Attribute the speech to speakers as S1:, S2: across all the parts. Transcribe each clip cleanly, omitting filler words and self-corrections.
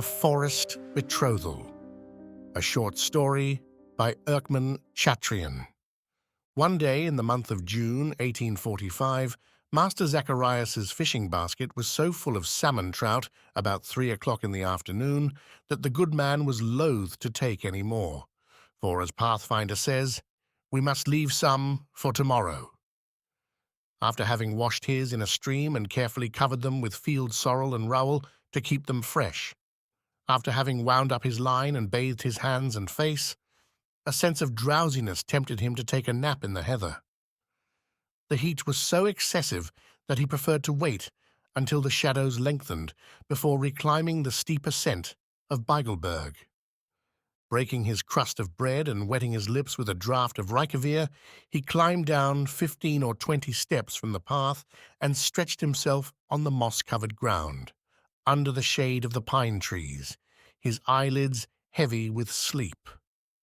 S1: A Forest Betrothal, a short story by Erckmann Chatrian. One day in the month of June 1845, Master Zacharias's fishing basket was so full of salmon trout about 3 o'clock in the afternoon that the good man was loath to take any more, for, as Pathfinder says, we must leave some for tomorrow. After having washed his in a stream and carefully covered them with field sorrel and rowel to keep them fresh, after having wound up his line and bathed his hands and face, a sense of drowsiness tempted him to take a nap in the heather. The heat was so excessive that he preferred to wait until the shadows lengthened before reclimbing the steep ascent of Bigelberg. Breaking his crust of bread and wetting his lips with a draught of Reykjavir, he climbed down 15 or 20 steps from the path and stretched himself on the moss-covered ground, under the shade of the pine trees, his eyelids heavy with sleep.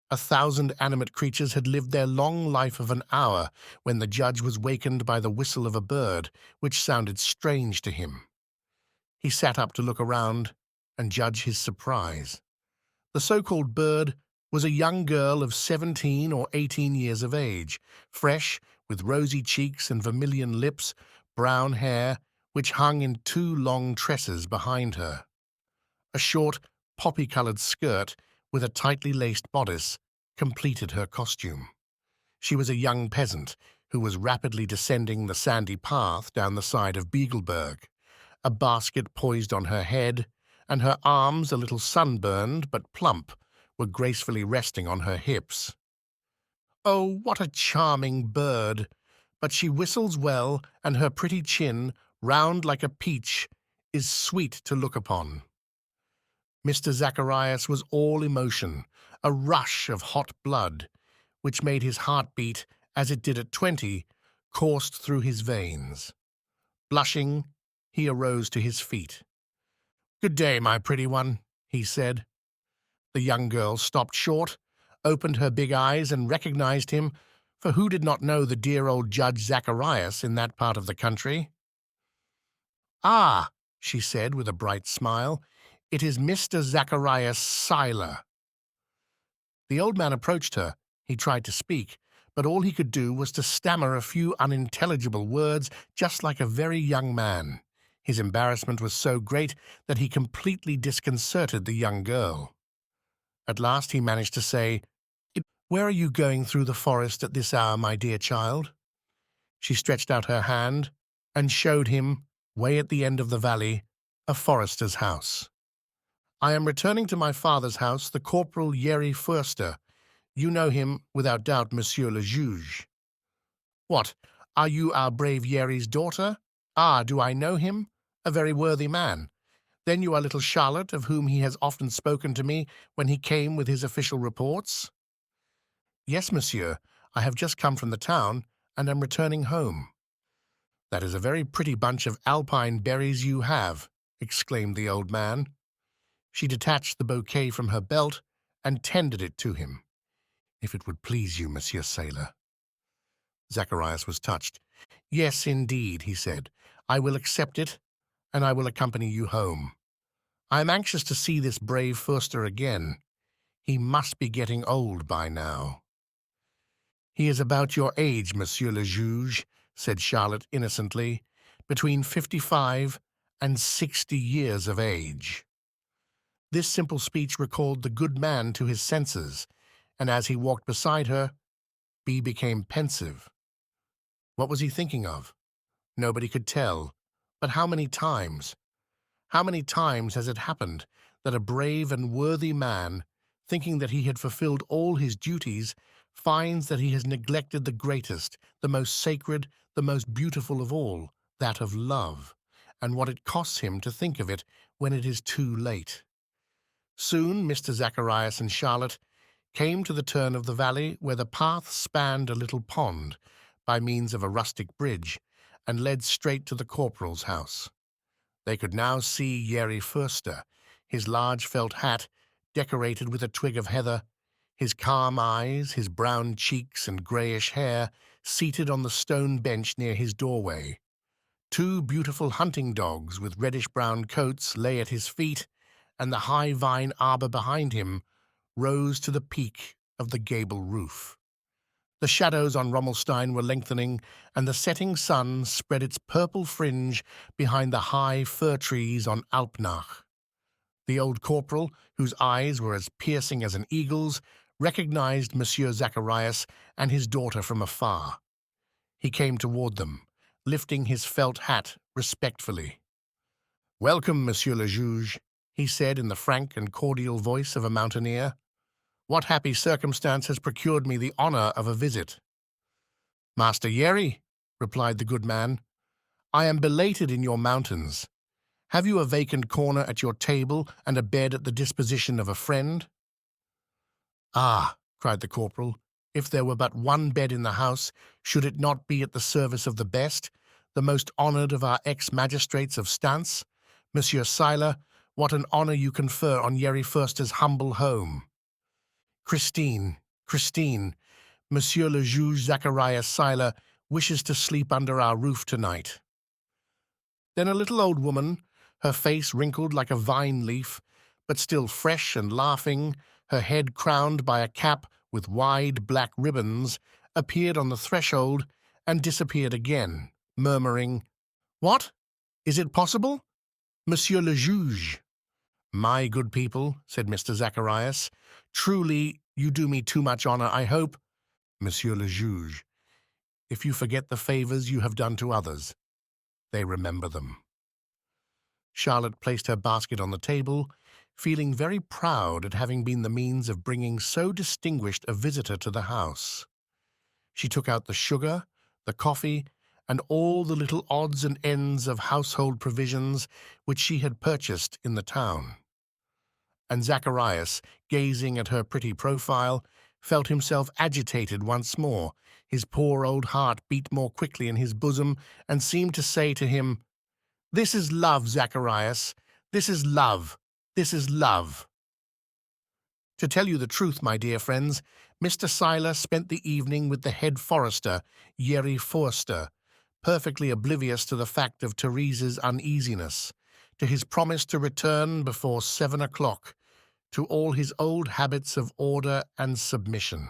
S1: 1,000 animate creatures had lived their long life of an hour when the judge was wakened by the whistle of a bird, which sounded strange to him. He sat up to look around and judge his surprise. The so-called bird was a young girl of 17 or 18 years of age, fresh, with rosy cheeks and vermilion lips, brown hair, which hung in 2 long tresses behind her. A short, poppy-coloured skirt with a tightly laced bodice completed her costume. She was a young peasant who was rapidly descending the sandy path down the side of Bigelberg, a basket poised on her head, and her arms, a little sunburned but plump, were gracefully resting on her hips. "Oh, what a charming bird! But she whistles well, and her pretty chin, round like a peach, is sweet to look upon." Mr. Zacharias was all emotion, a rush of hot blood, which made his heart beat, as it did at 20, coursed through his veins. Blushing, he arose to his feet. "Good day, my pretty one," he said. The young girl stopped short, opened her big eyes, and recognized him, for who did not know the dear old Judge Zacharias in that part of the country? "Ah," she said with a bright smile, "it is Mr. Zacharias Seiler." The old man approached her. He tried to speak, but all he could do was to stammer a few unintelligible words, just like a very young man. His embarrassment was so great that he completely disconcerted the young girl. At last he managed to say, "Where are you going through the forest at this hour, my dear child?" She stretched out her hand and showed him, way at the end of the valley, a forester's house. "I am returning to my father's house, the Corporal Yeri Förster. You know him, without doubt, Monsieur le Juge." "What, are you our brave Yeri's daughter? Ah, do I know him? A very worthy man. Then you are little Charlotte, of whom he has often spoken to me when he came with his official reports?" "Yes, monsieur. I have just come from the town, and am returning home." "That is a very pretty bunch of alpine berries you have," exclaimed the old man. She detached the bouquet from her belt and tendered it to him. "If it would please you, Monsieur Sailor." Zacharias was touched. "Yes, indeed," he said. "I will accept it, and I will accompany you home. I am anxious to see this brave Förster again. He must be getting old by now." "He is about your age, Monsieur le Juge," said Charlotte innocently, "between 55 and 60 years of age." This simple speech recalled the good man to his senses, and as he walked beside her, he became pensive. What was he thinking of? Nobody could tell. But how many times? How many times has it happened that a brave and worthy man, thinking that he had fulfilled all his duties, finds that he has neglected the greatest, the most sacred, the most beautiful of all, that of love, and what it costs him to think of it when it is too late? Soon Mr. Zacharias and Charlotte came to the turn of the valley where the path spanned a little pond by means of a rustic bridge and led straight to the corporal's house. They could now see Yeri Förster, his large felt hat decorated with a twig of heather, his calm eyes, his brown cheeks and greyish hair, seated on the stone bench near his doorway. 2 beautiful hunting dogs with reddish-brown coats lay at his feet, and the high vine arbor behind him rose to the peak of the gable roof. The shadows on Rommelstein were lengthening, and the setting sun spread its purple fringe behind the high fir trees on Alpnach. The old corporal, whose eyes were as piercing as an eagle's, recognized Monsieur Zacharias and his daughter from afar. He came toward them, lifting his felt hat respectfully. "Welcome, Monsieur le Juge," he said in the frank and cordial voice of a mountaineer. "What happy circumstance has procured me the honor of a visit?" "Master Yeri," replied the good man, "I am belated in your mountains. Have you a vacant corner at your table and a bed at the disposition of a friend?" "Ah," cried the corporal, "if there were but one bed in the house, should it not be at the service of the best, the most honored of our ex-magistrates of Stance? Monsieur Seiler, what an honor you confer on Yeri Fürster's humble home." "Christine, Christine, Monsieur le Juge Zacharias Seiler wishes to sleep under our roof tonight." Then a little old woman, her face wrinkled like a vine leaf, but still fresh and laughing, her head crowned by a cap with wide black ribbons, appeared on the threshold and disappeared again, murmuring, "What? Is it possible? Monsieur le Juge." "My good people," said Mr. Zacharias, "truly you do me too much honor, I hope." "Monsieur le Juge, if you forget the favors you have done to others, they remember them." Charlotte placed her basket on the table, feeling very proud at having been the means of bringing so distinguished a visitor to the house. She took out the sugar, the coffee, and all the little odds and ends of household provisions which she had purchased in the town. And Zacharias, gazing at her pretty profile, felt himself agitated once more. His poor old heart beat more quickly in his bosom and seemed to say to him, "This is love, Zacharias. This is love. This is love." To tell you the truth, my dear friends, Mr. Seiler spent the evening with the head forester, Yeri Forster, perfectly oblivious to the fact of Therese's uneasiness, to his promise to return before 7 o'clock, to all his old habits of order and submission.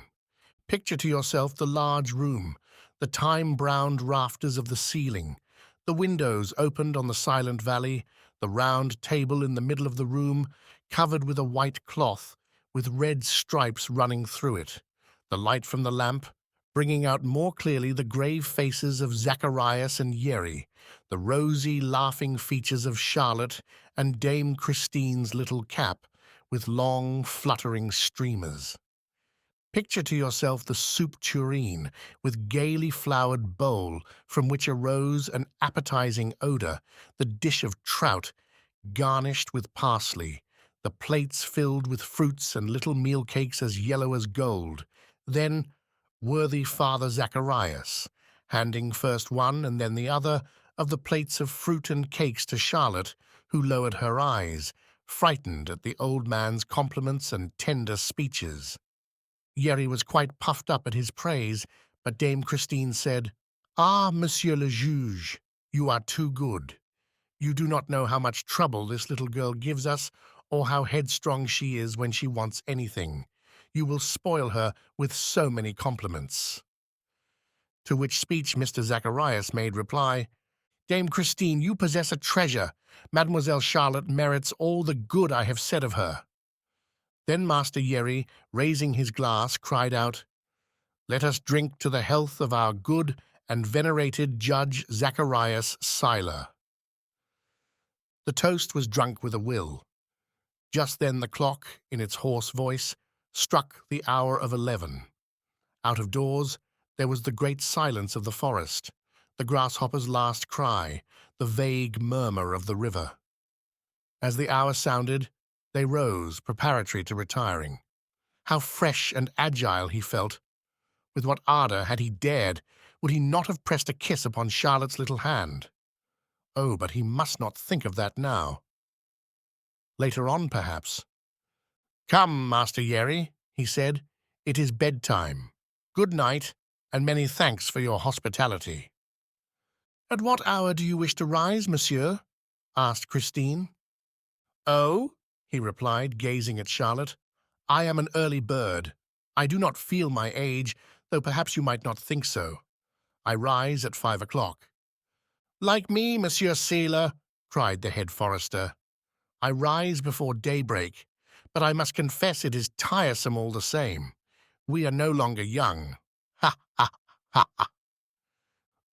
S1: Picture to yourself the large room, the time-browned rafters of the ceiling, the windows opened on the silent valley, the round table in the middle of the room, covered with a white cloth, with red stripes running through it, the light from the lamp, bringing out more clearly the grave faces of Zacharias and Yeri, the rosy, laughing features of Charlotte, and Dame Christine's little cap, with long, fluttering streamers. Picture to yourself the soup tureen, with gaily flowered bowl from which arose an appetizing odor, the dish of trout garnished with parsley, the plates filled with fruits and little meal cakes as yellow as gold. Then worthy Father Zacharias, handing first one and then the other of the plates of fruit and cakes to Charlotte, who lowered her eyes, frightened at the old man's compliments and tender speeches. Yeri was quite puffed up at his praise, but Dame Christine said, "Ah, Monsieur le Juge, you are too good. You do not know how much trouble this little girl gives us, or how headstrong she is when she wants anything. You will spoil her with so many compliments." To which speech Mr. Zacharias made reply, "Dame Christine, you possess a treasure. Mademoiselle Charlotte merits all the good I have said of her." Then Master Yeri, raising his glass, cried out, "Let us drink to the health of our good and venerated Judge Zacharias Seiler." The toast was drunk with a will. Just then the clock, in its hoarse voice, struck the hour of 11. Out of doors there was the great silence of the forest, the grasshopper's last cry, the vague murmur of the river. As the hour sounded, they rose, preparatory to retiring. How fresh and agile he felt! With what ardor, had he dared, would he not have pressed a kiss upon Charlotte's little hand? Oh, but he must not think of that now. Later on, perhaps. "Come, Master Yeri," he said, "it is bedtime. Good night, and many thanks for your hospitality." "At what hour do you wish to rise, monsieur?" asked Christine. "Oh?" he replied, gazing at Charlotte. I am an early bird. I do not feel my age, though perhaps you might not think so. I rise at 5 o'clock. Like me, Monsieur Sailor, cried the head forester. I rise before daybreak, but I must confess it is tiresome all the same. We are no longer young. Ha, ha, ha, ha.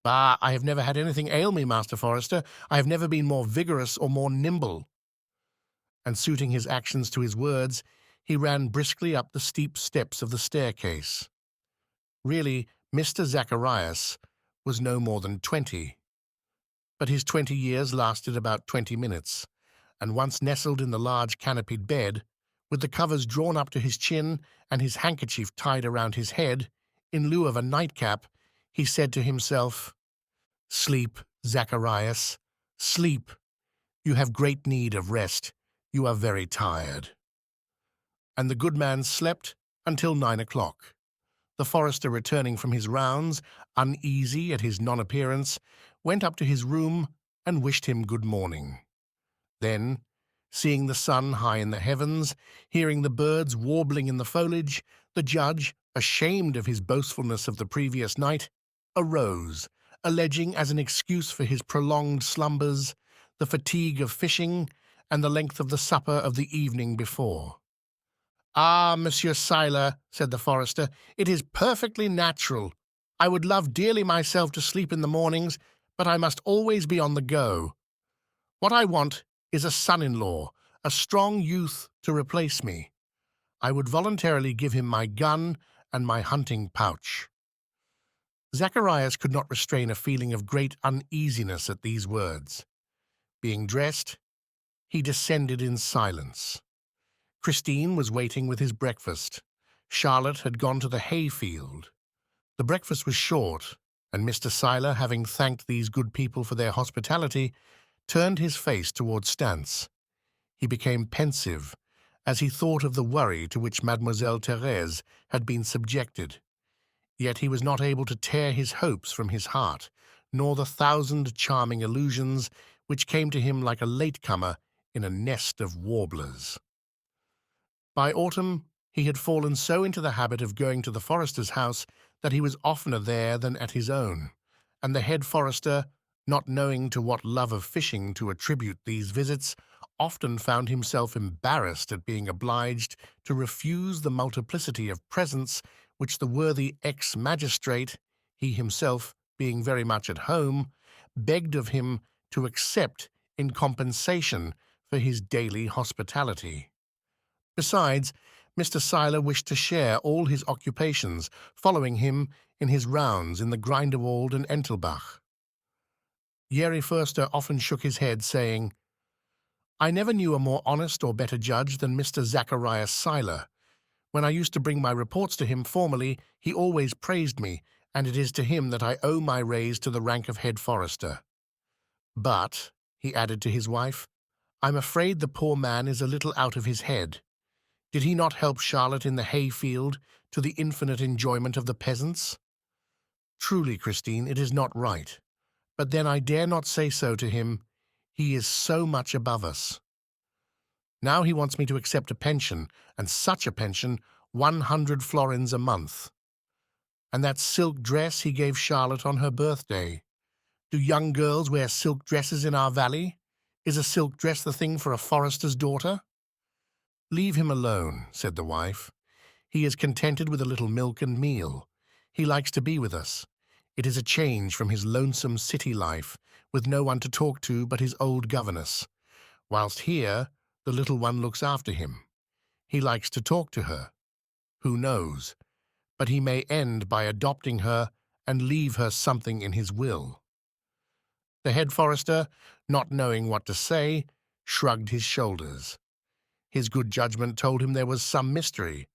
S1: Bah, I have never had anything ail me, Master Forester. I have never been more vigorous or more nimble. And suiting his actions to his words, he ran briskly up the steep steps of the staircase. Really, Mr. Zacharias was no more than 20. But his 20 years lasted about 20 minutes, and once nestled in the large canopied bed, with the covers drawn up to his chin and his handkerchief tied around his head, in lieu of a nightcap, he said to himself, Sleep, Zacharias, sleep. You have great need of rest. You are very tired. And the good man slept until 9 o'clock. The forester, returning from his rounds, uneasy at his non-appearance, went up to his room and wished him good morning. Then, seeing the sun high in the heavens, hearing the birds warbling in the foliage, the judge, ashamed of his boastfulness of the previous night, arose, alleging as an excuse for his prolonged slumbers the fatigue of fishing and the length of the supper of the evening before. Ah, Monsieur Seiler, said the forester, it is perfectly natural. I would love dearly myself to sleep in the mornings, but I must always be on the go. What I want is a son-in-law, a strong youth to replace me. I would voluntarily give him my gun and my hunting pouch. Zacharias could not restrain a feeling of great uneasiness at these words. Being dressed, he descended in silence. Christine was waiting with his breakfast. Charlotte had gone to the hay-field. The breakfast was short, and Mr. Seiler, having thanked these good people for their hospitality, turned his face toward Stance. He became pensive as he thought of the worry to which Mademoiselle Thérèse had been subjected. Yet he was not able to tear his hopes from his heart, nor the thousand charming illusions which came to him like a latecomer in a nest of warblers. By autumn, he had fallen so into the habit of going to the forester's house that he was oftener there than at his own, and the head forester, not knowing to what love of fishing to attribute these visits, often found himself embarrassed at being obliged to refuse the multiplicity of presents which the worthy ex-magistrate, he himself being very much at home, begged of him to accept in compensation for his daily hospitality. Besides, Mr. Seiler wished to share all his occupations, following him in his rounds in the Grindelwald and Entelbach. Jerry Förster often shook his head, saying, I never knew a more honest or better judge than Mr. Zacharias Seiler. When I used to bring my reports to him formerly, he always praised me, and it is to him that I owe my raise to the rank of head forester. But, he added to his wife, I'm afraid the poor man is a little out of his head. Did he not help Charlotte in the hay-field to the infinite enjoyment of the peasants? Truly, Christine, it is not right. But then I dare not say so to him. He is so much above us. Now he wants me to accept a pension, and such a pension, 100 florins a month. And that silk dress he gave Charlotte on her birthday. Do young girls wear silk dresses in our valley? Is a silk dress the thing for a forester's daughter? Leave him alone, said the wife. He is contented with a little milk and meal. He likes to be with us. It is a change from his lonesome city life, with no one to talk to but his old governess. Whilst here, the little one looks after him. He likes to talk to her. Who knows? But he may end by adopting her and leave her something in his will. The head forester, not knowing what to say, shrugged his shoulders. His good judgment told him there was some mystery,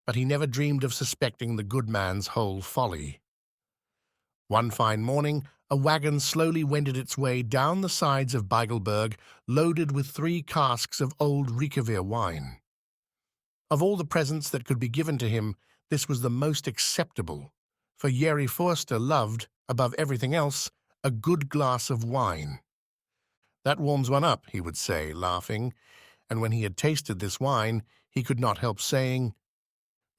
S1: but he never dreamed of suspecting the good man's whole folly. One fine morning, a wagon slowly wended its way down the sides of Beigelberg, loaded with 3 casks of old Rickeweir wine. Of all the presents that could be given to him, this was the most acceptable, for Jerry Forster loved, above everything else, a good glass of wine. That warms one up, he would say, laughing, and when he had tasted this wine, he could not help saying,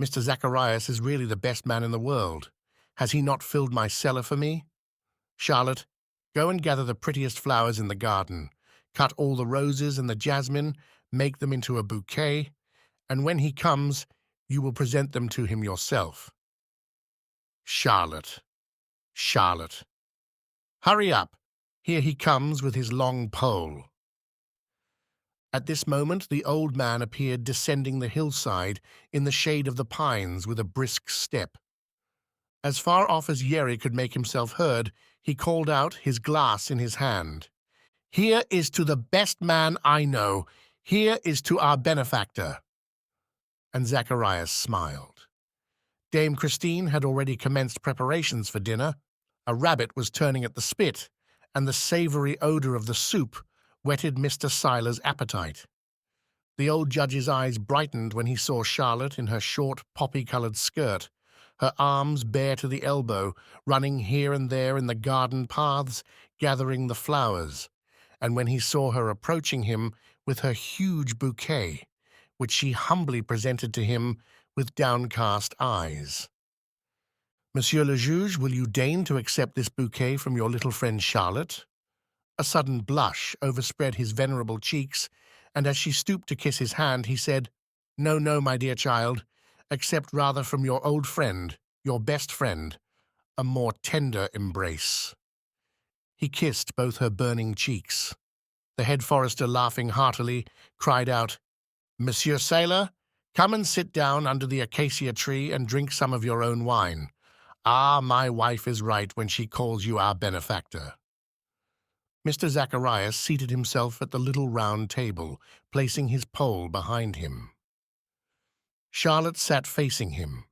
S1: "Mr. Zacharias is really the best man in the world. Has he not filled my cellar for me? Charlotte, go and gather the prettiest flowers in the garden. Cut all the roses and the jasmine, make them into a bouquet, and when he comes, you will present them to him yourself." Charlotte, Charlotte. Hurry up! Here he comes with his long pole. At this moment the old man appeared descending the hillside in the shade of the pines with a brisk step. As far off as Yeri could make himself heard, he called out, his glass in his hand. "Here is to the best man I know. Here is to our benefactor." And Zacharias smiled. Dame Christine had already commenced preparations for dinner. A rabbit was turning at the spit, and the savory odor of the soup whetted Mr. Siler's appetite. The old judge's eyes brightened when he saw Charlotte in her short, poppy-colored skirt, her arms bare to the elbow, running here and there in the garden paths, gathering the flowers, and when he saw her approaching him with her huge bouquet, which she humbly presented to him with downcast eyes. "Monsieur le Juge, will you deign to accept this bouquet from your little friend Charlotte?" A sudden blush overspread his venerable cheeks, and as she stooped to kiss his hand, he said, "No, no, my dear child, accept rather from your old friend, your best friend, a more tender embrace." He kissed both her burning cheeks. The head forester, laughing heartily, cried out, "Monsieur Sailor, come and sit down under the acacia tree and drink some of your own wine. Ah, my wife is right when she calls you our benefactor." Mr. Zacharias seated himself at the little round table, placing his pole behind him. Charlotte sat facing him.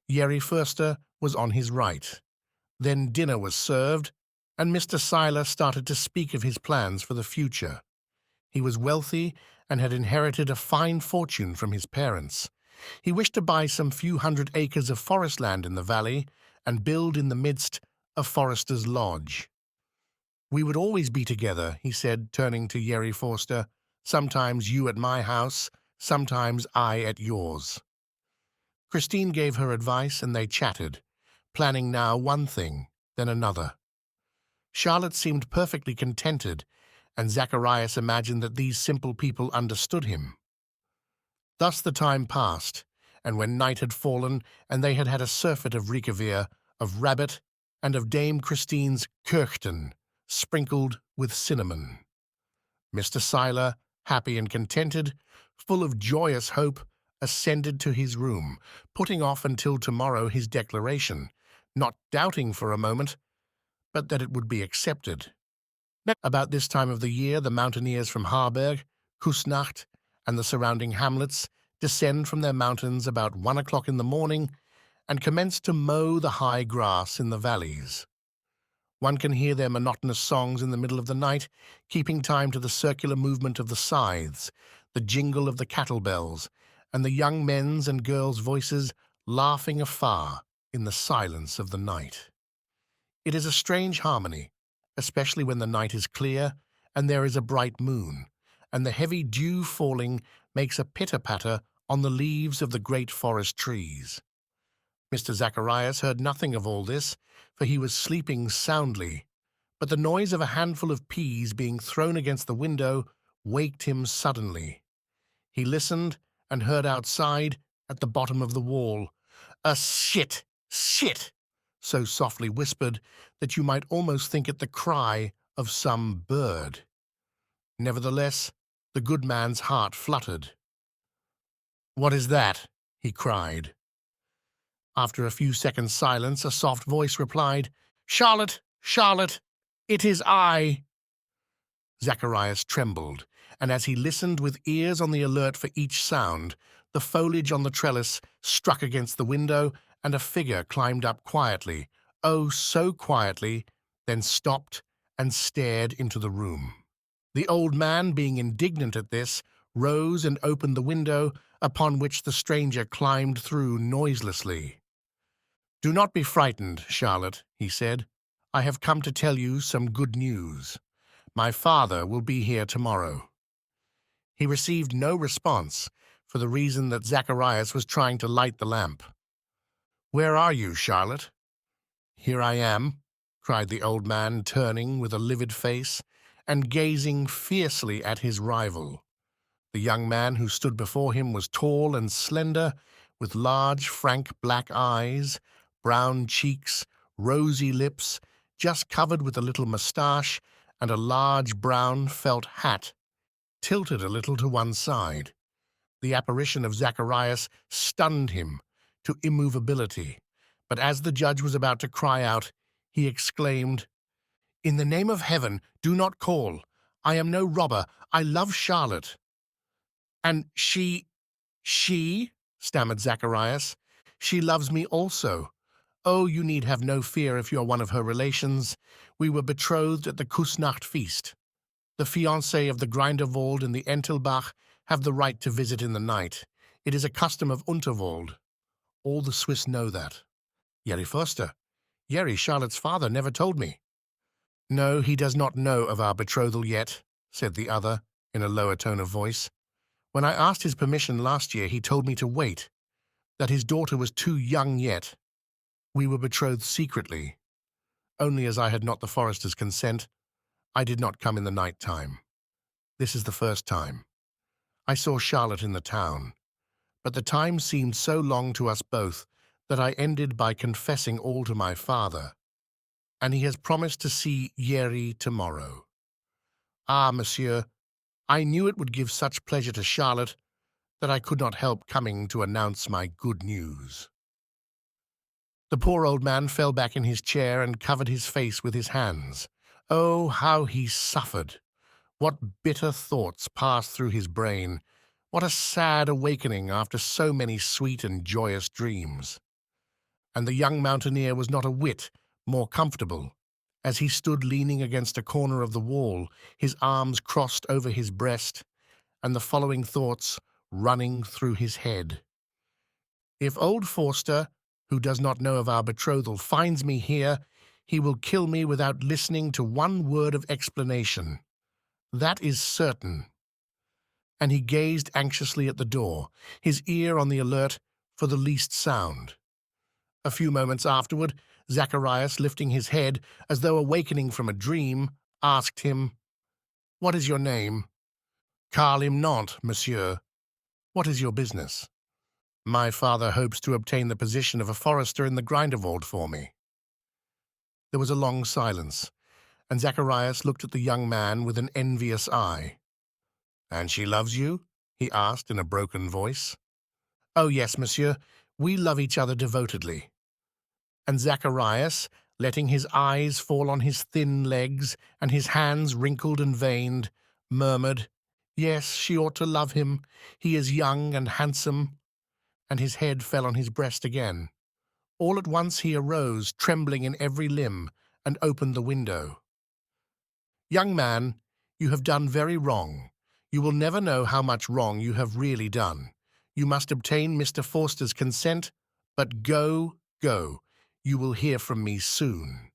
S1: Yeri Forster was on his right. Then dinner was served, and Mr. Siler started to speak of his plans for the future. He was wealthy and had inherited a fine fortune from his parents. He wished to buy some few hundred acres of forest land in the valley and build in the midst a forester's lodge. "We would always be together," he said, turning to Yeri Forster, "sometimes you at my house, sometimes I at yours." Christine gave her advice, and they chatted, planning now one thing, then another. Charlotte seemed perfectly contented, and Zacharias imagined that these simple people understood him. Thus the time passed, and when night had fallen and they had had a surfeit of rikevir, of rabbit, and of Dame Christine's kirchten, sprinkled with cinnamon, Mr. Siler, happy and contented, full of joyous hope, ascended to his room, putting off until tomorrow his declaration, not doubting for a moment, but that it would be accepted. About this time of the year, the mountaineers from Harberg, Kusnacht, and the surrounding hamlets descend from their mountains about 1 o'clock in the morning and commence to mow the high grass in the valleys. One can hear their monotonous songs in the middle of the night, keeping time to the circular movement of the scythes, the jingle of the cattle bells, and the young men's and girls' voices laughing afar in the silence of the night. It is a strange harmony, especially when the night is clear and there is a bright moon, and the heavy dew falling makes a pitter-patter on the leaves of the great forest trees. Mr. Zacharias heard nothing of all this, for he was sleeping soundly, but the noise of a handful of peas being thrown against the window waked him suddenly. He listened and heard outside, at the bottom of the wall, a "shit, shit," so softly whispered that you might almost think it the cry of some bird. Nevertheless, the good man's heart fluttered. "What is that?" he cried. After a few seconds' silence, a soft voice replied, "Charlotte, Charlotte, it is I." Zacharias trembled, and as he listened with ears on the alert for each sound, the foliage on the trellis struck against the window, and a figure climbed up quietly, oh, so quietly, then stopped and stared into the room. The old man, being indignant at this, rose and opened the window, upon which the stranger climbed through noiselessly. "Do not be frightened, Charlotte," he said. "I have come to tell you some good news. My father will be here tomorrow." He received no response, for the reason that Zacharias was trying to light the lamp. "Where are you, Charlotte?" "Here I am," cried the old man, turning with a livid face and gazing fiercely at his rival. The young man who stood before him was tall and slender, with large, frank black eyes, brown cheeks, rosy lips, just covered with a little moustache, and a large brown felt hat, tilted a little to one side. The apparition of Zacharias stunned him to immovability, but as the judge was about to cry out, he exclaimed, "In the name of heaven, do not call. I am no robber. I love Charlotte." "And she, stammered Zacharias. "She loves me also. Oh, you need have no fear if you're one of her relations. We were betrothed at the Kusnacht feast. The fiancé of the Grindelwald and the Entelbach have the right to visit in the night. It is a custom of Unterwald. All the Swiss know that." "Jerry Forster. Jerry, Charlotte's father, never told me." "No, he does not know of our betrothal yet," said the other, in a lower tone of voice. "When I asked his permission last year, he told me to wait, that his daughter was too young yet. We were betrothed secretly. Only as I had not the forester's consent, I did not come in the night time. This is the first time. I saw Charlotte in the town, but the time seemed so long to us both that I ended by confessing all to my father, and he has promised to see Jerry tomorrow. Ah, monsieur, I knew it would give such pleasure to Charlotte that I could not help coming to announce my good news." The poor old man fell back in his chair and covered his face with his hands. Oh, how he suffered! What bitter thoughts passed through his brain! What a sad awakening after so many sweet and joyous dreams! And the young mountaineer was not a whit more comfortable, as he stood leaning against a corner of the wall, his arms crossed over his breast, and the following thoughts running through his head. "If old Forster, who does not know of our betrothal, finds me here, he will kill me without listening to one word of explanation. That is certain." And he gazed anxiously at the door, his ear on the alert for the least sound. A few moments afterward, Zacharias, lifting his head as though awakening from a dream, asked him, "What is your name?" "Karl im Nantes, monsieur." "What is your business?" "My father hopes to obtain the position of a forester in the Grindelwald for me." There was a long silence, and Zacharias looked at the young man with an envious eye. "And she loves you?" he asked in a broken voice. "Oh, yes, monsieur. We love each other devotedly." And Zacharias, letting his eyes fall on his thin legs and his hands wrinkled and veined, murmured, "Yes, she ought to love him. He is young and handsome." And his head fell on his breast again. All at once he arose, trembling in every limb, and opened the window. "Young man, you have done very wrong. You will never know how much wrong you have really done. You must obtain Mr. Forster's consent, but go, go. You will hear from me soon."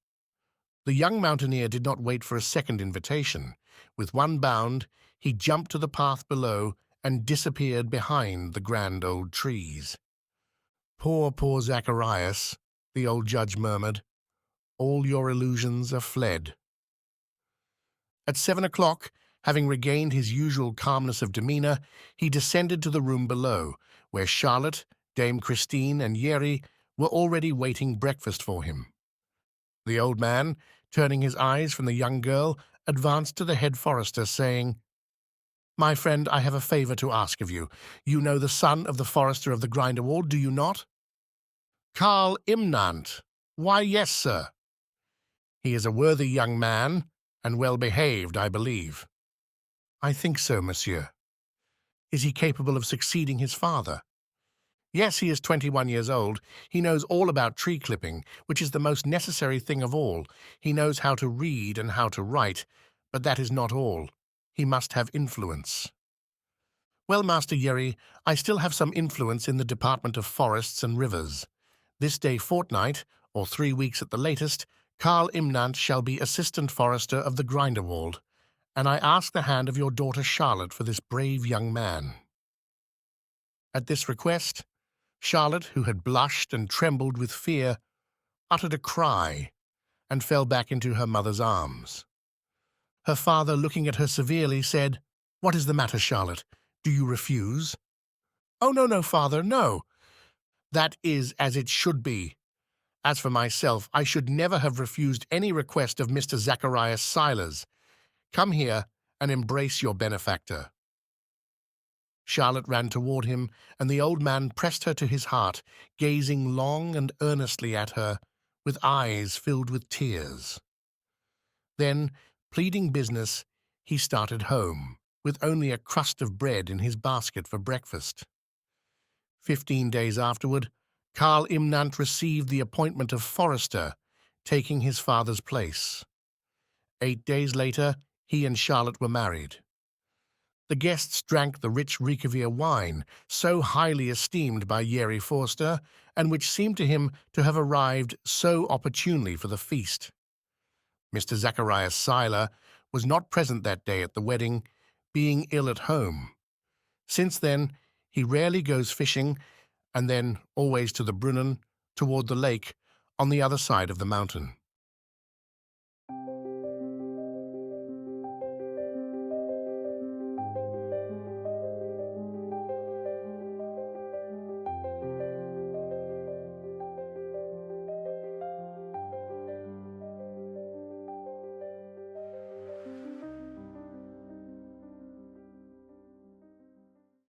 S1: The young mountaineer did not wait for a second invitation. With one bound, he jumped to the path below and disappeared behind the grand old trees. Poor Zacharias," the old judge murmured. "All your illusions are fled." At 7 o'clock, having regained his usual calmness of demeanor, he descended to the room below, where Charlotte, Dame Christine, and Jerry were already waiting breakfast for him. The old man, turning his eyes from the young girl, advanced to the head forester, saying, "My friend, I have a favor to ask of you. You know the son of the forester of the Grindelwald, do you not?" "Karl im Nantes. Why, yes, sir." "He is a worthy young man, and well-behaved, I believe." "I think so, monsieur." "Is he capable of succeeding his father?" "Yes, he is 21 years old. He knows all about tree clipping, which is the most necessary thing of all. He knows how to read and how to write, but that is not all. He must have influence." "Well, Master Jerry, I still have some influence in the Department of Forests and Rivers. This day fortnight, or 3 weeks at the latest, Karl im Nantes shall be Assistant Forester of the Grindelwald, and I ask the hand of your daughter Charlotte for this brave young man." At this request, Charlotte, who had blushed and trembled with fear, uttered a cry and fell back into her mother's arms. Her father, looking at her severely, said, "What is the matter, Charlotte? Do you refuse?" "Oh, no, no, father, no. That is as it should be. As for myself, I should never have refused any request of Mr. Zacharias Siler's. Come here and embrace your benefactor." Charlotte ran toward him, and the old man pressed her to his heart, gazing long and earnestly at her, with eyes filled with tears. Then, pleading business, he started home, with only a crust of bread in his basket for breakfast. 15 days afterward, Karl Imnant received the appointment of forester, taking his father's place. 8 days later, he and Charlotte were married. The guests drank the rich Rickevier wine, so highly esteemed by Jerry Forster, and which seemed to him to have arrived so opportunely for the feast. Mr. Zacharias Seiler was not present that day at the wedding, being ill at home. Since then, he rarely goes fishing, and then always to the Brunnen, toward the lake, on the other side of the mountain.